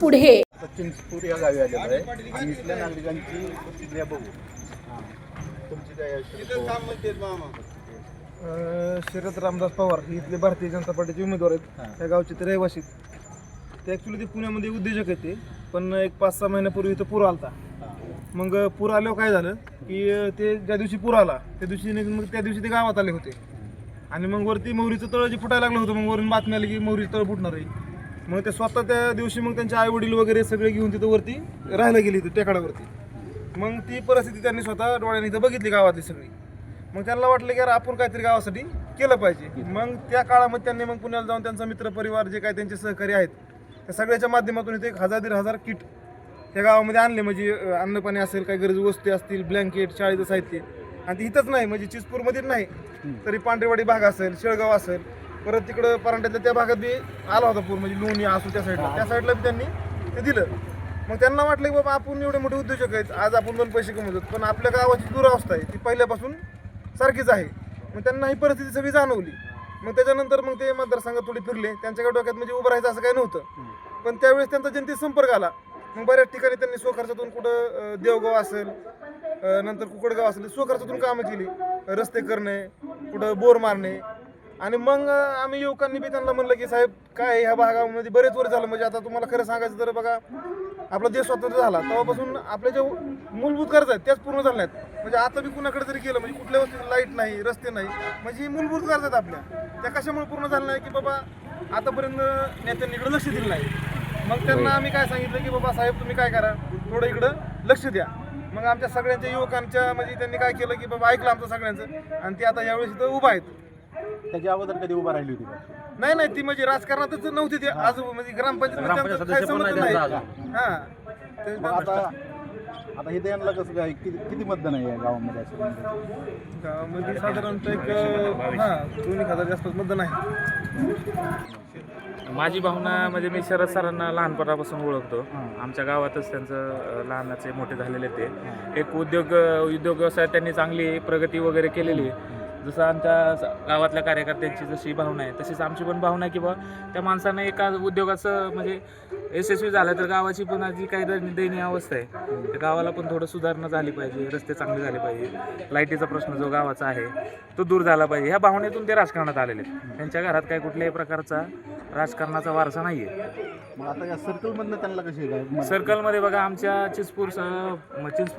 पुढे. चिंचपूर या गावी आलेलो आहे आणि इथल्या नागरिकांची प्रतिक्रिया बघू. तुमची काय शरद रामदास पवार हे इथले भारतीय जनता पार्टीचे उमेदवार आहेत. त्या गावचे ते रहिवासी. ते ॲक्च्युली ते पुण्यामध्ये उद्योजक आहेत ते, पण एक 5-6 महिन्यापूर्वी इथं पूर आलता. मग पूर आल्यावर काय झालं की ते ज्या दिवशी पूर आला त्या दिवशी मग त्या दिवशी ते गावात आले होते आणि मग वरती मोहरीचं तळ जे फुटायला लागलं होतं, मग वरून बातमी आली की मोहरीचं तळ फुटणार आहे. मग ते स्वतः त्या दिवशी मग त्यांचे आई वडील वगैरे सगळे घेऊन तिथं वरती राहायला गेली तिथं टेकडावरती. मग ती परिस्थिती त्यांनी स्वतः डोळ्याने इथं बघितली गावातली सगळी. मग त्यांना वाटलं की यार आपण काहीतरी गावासाठी केलं पाहिजे. मग त्या काळामध्ये त्यांनी मग पुण्याला जाऊन त्यांचा मित्रपरिवार जे काही त्यांचे सहकारी आहेत त्या सगळ्याच्या माध्यमातून इथे 1000-1500 किट त्या गावामध्ये आणले. म्हणजे अन्नपाणी असेल, काही गरजू वस्तू असतील, ब्लँकेट, शाळेचं साहित्य. आणि ते इथंच नाही, म्हणजे चिचपूरमध्येच नाही तरी पांढरेवाडी भाग असेल, शेळगाव असेल, परत तिकडं परांड्यातल्या त्या भागात बी आला होता पूर, म्हणजे लोणी आसू त्या साईडला बी त्यांनी ते दिलं. मग त्यांना वाटलं की बाबा आपण एवढे मोठे उद्योजक आहेत, आज आपण 2 पैसे कमवतो, पण आपल्या गावाची दुरावस्था आहे ती पहिल्यापासून सारखीच आहे. मग त्यांना ही परिस्थिती सगळी जाणवली. मग त्याच्यानंतर मग ते मतदारसंघात थोडे फिरले. त्यांच्या डोक्यात म्हणजे उभं राहायचं असं काही नव्हतं, पण त्यावेळेस त्यांचा जनतेत संपर्क आला. मग बऱ्याच ठिकाणी त्यांनी स्वखर्चातून कुठं देवगाव असेल, नंतर कुकडगाव असेल, स्वखर्चातून कामं केली. रस्ते करणे, कुठं बोर मारणे. आणि मग आम्ही युवकांनी बी त्यांना म्हणलं की साहेब काय ह्या भागामध्ये बरेच वर्ष झालं, म्हणजे आता तुम्हाला खरं सांगायचं तर बघा आपला देश स्वतंत्र झाला तेव्हापासून आपल्या ज्या मूलभूत गरजा आहेत त्याच पूर्ण झाल्या आहेत. म्हणजे आता बी कुणाकडे जरी गेलं म्हणजे कुठल्या वस्तू लाईट नाही, रस्ते नाही, म्हणजे ही मूलभूत गरजा आहेत आपल्या, त्या कशामुळे पूर्ण झाल्या नाही की बाबा आतापर्यंत नेत्यांनी इकडे लक्ष दिलं नाही. मग त्यांना आम्ही काय सांगितलं की बाबा साहेब तुम्ही काय करा, थोडं इकडं लक्ष द्या. मग आमच्या सगळ्यांच्या युवकांच्या म्हणजे त्यांनी काय केलं की बाबा ऐकलं आमचं सगळ्यांचं, आणि ते आता यावेळेस इथं उभा आहेत. त्याच्या अगोदर कधी उभा राहिली होती? नाही, ती म्हणजे राजकारणातच नव्हती ती. आज म्हणजे ग्रामपंचायत संबंध नाही. आता हे त्यांना कसं काय किती मतदान आहे या गावामध्ये? गावामध्ये साधारणतः एक 2,000 आसपास मतदान आहे. माझी भावना म्हणजे मी शरद सरांना लहानपणापासून ओळखतो. आमच्या गावातच त्यांचं लहानाचे मोठे झालेले ते. एक उद्योग व्यवसायात त्यांनी चांगली प्रगती वगैरे केलेली आहे. जसं आमच्या गावातल्या कार्यकर्त्यांची जशी भावना आहे तशीच आमची पण भावना आहे की बा त्या माणसानं एका उद्योगाचं म्हणजे यशस्वी झालं तर गावाची पण जी काही दयनीय अवस्था आहे त्या गावाला पण थोडं सुधारणा झाली पाहिजे, रस्ते चांगले झाले पाहिजे, लाईटीचा प्रश्न जो गावाचा आहे तो दूर झाला पाहिजे. ह्या भावनेतून ते राजकारणात आलेले आहेत. त्यांच्या घरात काही कुठल्याही प्रकारचा राजकारणाचा वारसा नाही आहे. मग आता या सर्कलमधनं त्यांना कशी काय? सर्कलमध्ये बघा आमच्या चिंचपूर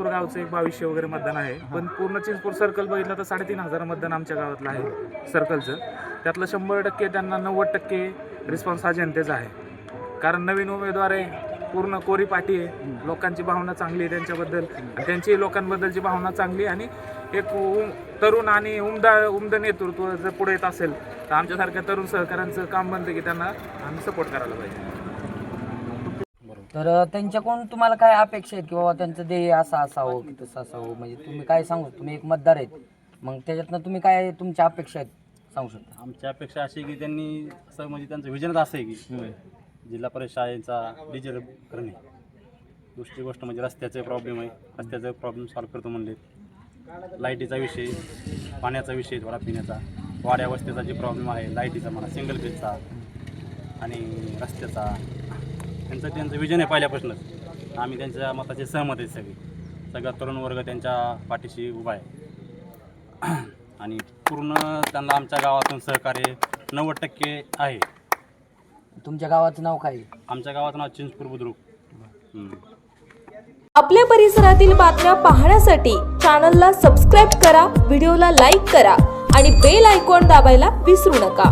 गावचं एक 2200 वगैरे मतदान आहे, पण पूर्ण चिंचपूर सर्कल बघितलं तर 3500 मतदान आमच्या गावातलं आहे सर्कलचं. त्यातलं 100% त्यांना 90% रिस्पॉन्स हा जनतेचा आहे. कारण नवीन उमेदवार आहे, पूर्ण कोरी पाठी आहे, लोकांची भावना चांगली आहे त्यांच्याबद्दल, त्यांची लोकांबद्दलची भावना चांगली. आणि एक तरुण आणि उमदा नेतृत्व जर पुढे येत असेल तर आमच्यासारख्या तरुण सहकाऱ्यांचं काम बनतं की त्यांना आम्ही सपोर्ट करायला पाहिजे. तर त्यांच्याकडून तुम्हाला काय अपेक्षा आहेत की बाबा त्यांचं ध्येय असं असावं की तसं असावं, म्हणजे तुम्ही काय सांगू? तुम्ही एक मतदार आहेत, मग त्याच्यातनं तुम्ही काय तुमच्या अपेक्षा आहेत सांगू शकता? आमची अपेक्षा अशी आहे की त्यांनी असं म्हणजे त्यांचं विजनच असं आहे की जिल्हा परिषद शाळेचा डिजिटल करणे. दुसरी गोष्ट म्हणजे रस्त्याचे प्रॉब्लेम आहे, रस्त्याचा प्रॉब्लेम सॉल्व्ह करतो म्हणले. लाईटीचा विषय, पाण्याचा विषय, थोडा पिण्याचा, वाड्या वस्त्याचा जे प्रॉब्लेम आहे लाईटीचा म्हणा, सिंगल पेजचा आणि रस्त्याचा, त्यांचं विजन आहे पहिल्यापासूनच. आम्ही त्यांच्या मताचे सहमत आहेत. सगळा तरुण वर्ग त्यांच्या पाठीशी उभा आहे आणि पूर्ण त्यांना आमच्या गावातून सहकार्य 90% आहे. तुमच्या गावाचं नाव काय? आमच्या गावाचं नाव चिंचपूर बुद्रुक. आपल्या परिसरातील बातम्या पाहण्यासाठी चॅनलला सबस्क्राईब करा, व्हिडिओला लाईक करा आणि बेल आयकॉन दाबायला विसरू नका.